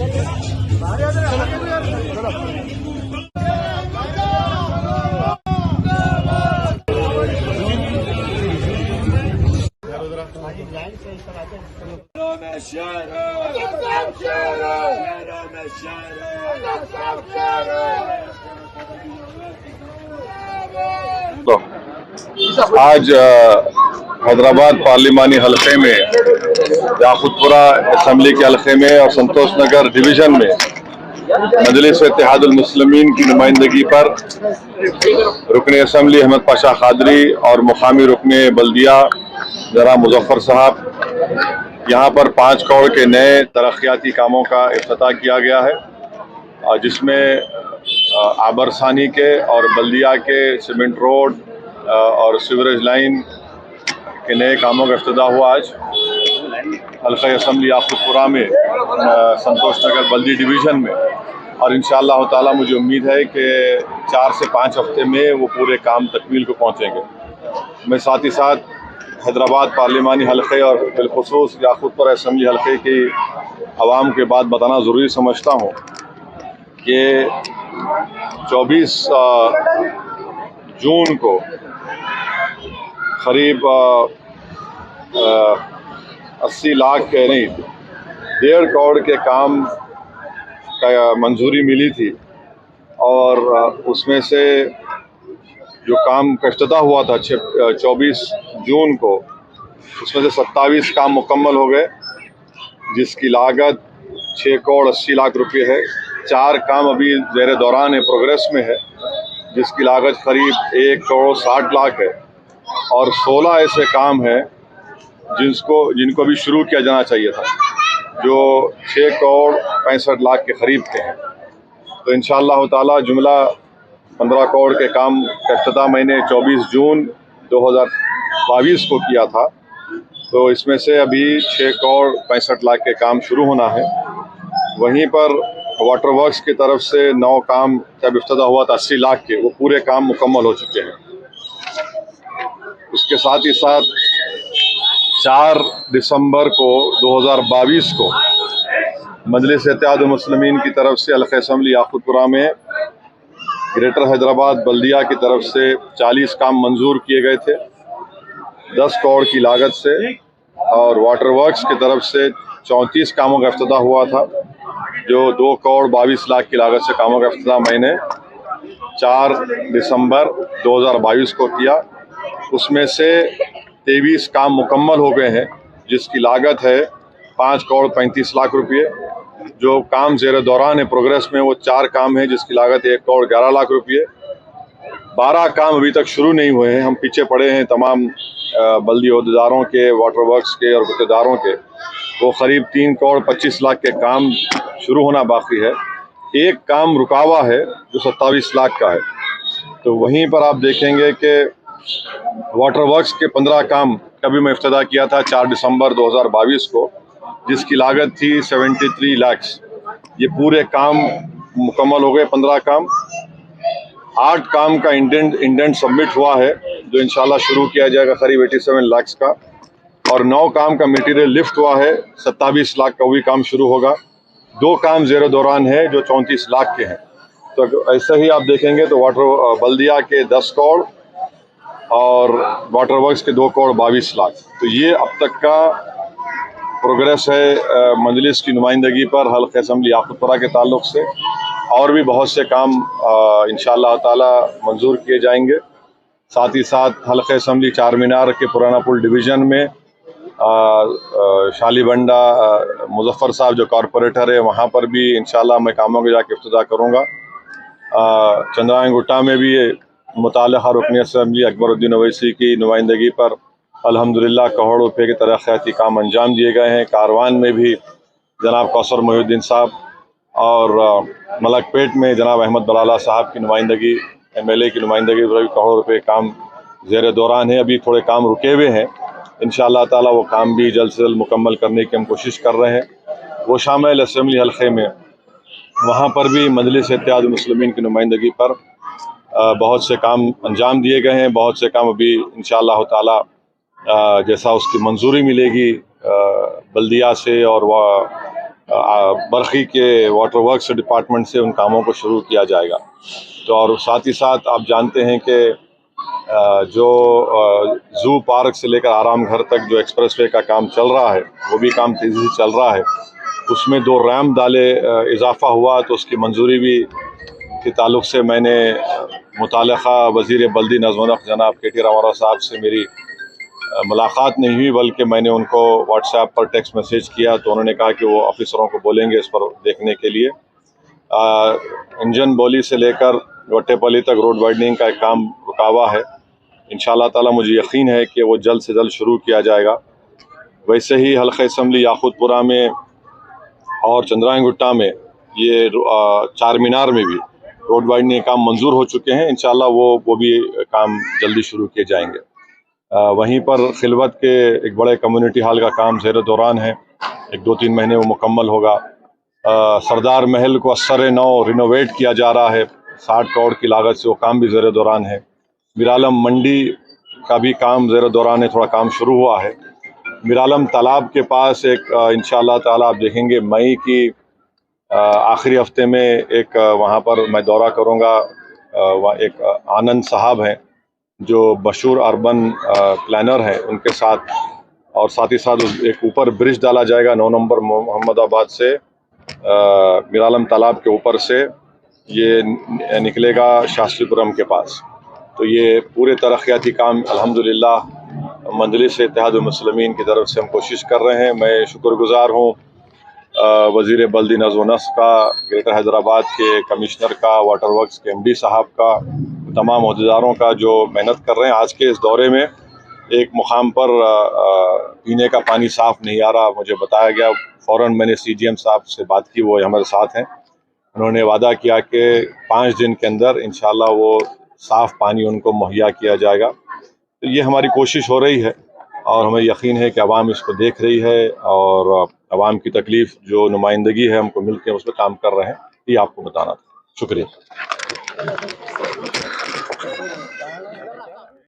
तो आज हैदराबाद पार्लिमानी हलके में, याकूतपुरा असम्बली के हलके में और संतोष नगर डिवीज़न में मजलिस इत्तेहादुल मुस्लिमीन की नुमाइंदगी पर रुकन असम्बली अहमद पाशा कादरी और मुकामी रुकन बल्दिया जनाब मुजफ्फर साहब यहाँ पर 5 करोड़ के नए तरक्याती कामों का इफ्तिताह किया गया है, जिसमें आबरसानी के और बल्दिया के सीमेंट रोड और सीवरेज लाइन के नए कामों का इफ्तिताह हुआ। आज हल्का असम्बली याकूतपुरा में संतोष नगर बल्दी डिवीज़न में, और इंशाअल्लाह ताला मुझे उम्मीद है कि 4 से 5 हफ्ते में वो पूरे काम तकमील को पहुँचेंगे। मैं साथ ही साथ हैदराबाद पार्लिमानी हलके और बिलखुसूस याकूतपुरा असम्बली हलके की आवाम के बाद बताना ज़रूरी समझता हूँ कि 24 जून को करीब 80 लाख के नहीं 1.5 करोड़ के काम का मंजूरी मिली थी, और उसमें से जो काम का इफ्तिताह हुआ था 24 जून को, उसमें से 27 काम मुकम्मल हो गए, जिसकी लागत 6 करोड़ 80 लाख रुपये है। 4 काम अभी ज़ेर दौरान है, प्रोग्रेस में है, जिसकी लागत करीब 1 करोड़ 60 लाख है, और 16 ऐसे काम हैं जिनको भी शुरू किया जाना चाहिए था, जो 6 करोड़ 65 लाख के करीब के हैं। तो इंशाअल्लाह ताला जुमला 15 करोड़ के काम का इफ्तिताह मैंने 24 जून 2022 को किया था, तो इसमें से अभी 6 करोड़ 65 लाख के काम शुरू होना है। वहीं पर वाटर वर्क्स की तरफ से 9 काम जब इफ्तिताह हुआ था 80 लाख के, वो पूरे काम मुकम्मल हो चुके हैं। उसके साथ ही साथ 4 दिसंबर को 2022 को मजलिस इत्तेहादुल मुस्लिमीन की तरफ से हल्का असम्बली याकूतपुरा में ग्रेटर हैदराबाद बल्दिया की तरफ से 40 काम मंजूर किए गए थे 10 करोड़ की लागत से, और वाटर वर्क्स की तरफ से 34 कामों का इफ्तिताह हुआ था, जो 2 करोड़ 22 लाख की लागत से कामों का इफ्तिताह मैंने 4 दिसंबर 2022 को किया। उसमें से 23 काम मुकम्मल हो गए हैं, जिसकी लागत है 5 करोड़ 35 लाख रुपये। जो काम ज़ेर दौरान है, प्रोग्रेस में, वो 4 काम हैं, जिसकी लागत 1 करोड़ 11 लाख रुपये। 12 काम अभी तक शुरू नहीं हुए हैं, हम पीछे पड़े हैं तमाम बल्दी अहदेदारों के, वाटर वर्क्स के और गुत्तेदारों के। वो करीब 3 करोड़ 25 लाख के काम शुरू होना बाकी है। एक काम रुका हुआ है जो 27 लाख का है। तो वहीं पर आप देखेंगे कि वाटर वर्क्स के 15 काम का भी मैं इफ्तिताह किया था 4 दिसंबर 2022 को, जिसकी लागत थी 73 लाख। ये पूरे काम मुकम्मल हो गए, 15 काम। 8 काम का इंडेंट सबमिट हुआ है, जो इंशाल्लाह शुरू किया जाएगा करीब 87 लाख का, और 9 काम का मटेरियल लिफ्ट हुआ है 27 लाख का, वही काम शुरू होगा। 2 काम ज़ेर दौरान है जो 34 लाख के हैं। तो ऐसे ही आप देखेंगे तो वाटर बल्दिया के 10 करोड़ और वाटर वर्क्स के 2 करोड़ 22 लाख। तो ये अब तक का प्रोग्रेस है मजलिस की नुमाइंदगी पर हल्का असम्बली याकूतपुरा के ताल्लुक़ से। और भी बहुत से काम इंशाअल्लाह ताला मंजूर किए जाएंगे। साथ ही साथ हल्का असम्बली चार मीनार के पुराना पुल डिवीज़न में शालीबंडा मुजफ्फर साहब जो कॉरपोरेटर है, वहाँ पर भी इंशाअल्लाह मैं कामों के जाके इफ्तिताह करूँगा। चंद्रायन गुट्टा में भी मुताल्लिक़ा रुकन असम्बली अकबरुद्दीन ओवैसी की नुमाइंदगी पर अल्हम्दुलिल्लाह करोड़ों रुपये के तरक्याती काम अंजाम दिए गए हैं। कारवान में भी जनाब कौसर मोहिउद्दीन साहब, और मलकपेट में जनाब अहमद बलाला साहब की नुमाइंदगी, MLA की नुमाइंदगी पर भी करोड़ों रुपये काम ज़ेर दौरान है। अभी थोड़े काम रुके हुए हैं, इंशाअल्लाह ताला वो काम भी जल्द से जल्द मुकम्मल करने की हम कोशिश कर रहे हैं। वो शामिल असम्बली हल्के में, वहाँ पर भी मजलिस इत्तेहादुल मुस्लिमीन की नुमाइंदगी पर बहुत से काम अंजाम दिए गए हैं। बहुत से काम अभी इंशाअल्लाह ताला जैसा उसकी मंजूरी मिलेगी बल्दिया से और برقی کے واٹر ورکس ڈپارٹمنٹ سے ان کاموں کو شروع کیا جائے گا. تو اور ساتھ ہی ساتھ آپ جانتے ہیں کہ جو زو پارک سے لے کر آرام گھر تک جو ایکسپریس وے کا کام چل رہا ہے وہ بھی کام تیزی سے چل رہا ہے. اس میں 2 ریمپ ڈالے اضافہ ہوا تو اس کی منظوری بھی کے تعلق سے میں نے متعلقہ وزیر بلدی نظم و نسق جناب کے ٹی راما صاحب سے میری ملاقات نہیں ہوئی، بلکہ میں نے ان کو واٹس ایپ پر ٹیکسٹ میسیج کیا تو انہوں نے کہا کہ وہ آفیسروں کو بولیں گے اس پر دیکھنے کے لیے. انجن بولی سے لے کر وٹے پلی تک روڈ وائڈننگ کا ایک کام رکا ہوا ہے. انشاءاللہ تعالی مجھے یقین ہے کہ وہ جلد سے جلد شروع کیا جائے گا. ویسے ہی حلقہ اسمبلی یاقوت پورہ میں اور چندرائن گٹا میں یہ چار مینار میں بھی روڈ وائڈنگ کام منظور ہو چکے ہیں. انشاءاللہ وہ بھی کام جلدی شروع کیے جائیں گے. وہیں پر خلوت کے ایک بڑے کمیونٹی ہال کا کام زیر دوران ہے، 1-2-3 مہینے وہ مکمل ہوگا. سردار محل کو اثر نو رینوویٹ کیا جا رہا ہے 60 کروڑ کی لاگت سے، وہ کام بھی زیر دوران ہے. میرالم منڈی کا بھی کام زیر دوران ہے، تھوڑا کام شروع ہوا ہے. میرالم تالاب کے پاس ایک انشاءاللہ تعالی آپ دیکھیں گے مئی کی آخری ہفتے میں ایک وہاں پر میں دورہ کروں گا. ایک آنند صاحب ہیں جو مشہور اربن پلانر ہیں، ان کے ساتھ، اور ساتھ ہی ساتھ ایک اوپر برج ڈالا جائے گا 9 نمبر محمد آباد سے میرالم تالاب کے اوپر سے، یہ نکلے گا شاستری پورم کے پاس. تو یہ پورے ترقیاتی کام الحمدللہ مجلس اتحاد المسلمین کی طرف سے ہم کوشش کر رہے ہیں. میں شکر گزار ہوں وزیر بلدی نظم و نسق کا، گریٹر حیدرآباد کے کمشنر کا، واٹر ورکس کے MD صاحب کا، تمام عہدیداروں کا جو محنت کر رہے ہیں. آج کے اس دورے میں ایک مقام پر پینے کا پانی صاف نہیں آ رہا، مجھے بتایا گیا. فوراً میں نے CGM صاحب سے بات کی، وہ ہمارے ساتھ ہیں. انہوں نے وعدہ کیا کہ 5 دن کے اندر انشاءاللہ وہ صاف پانی ان کو مہیا کیا جائے گا. تو یہ ہماری کوشش ہو رہی ہے اور ہمیں یقین ہے کہ عوام اس کو دیکھ رہی ہے، اور عوام کی تکلیف جو نمائندگی ہے ہم کو مل کے اس پہ کام کر رہے ہیں. یہ آپ کو بتانا تھا. شکریہ.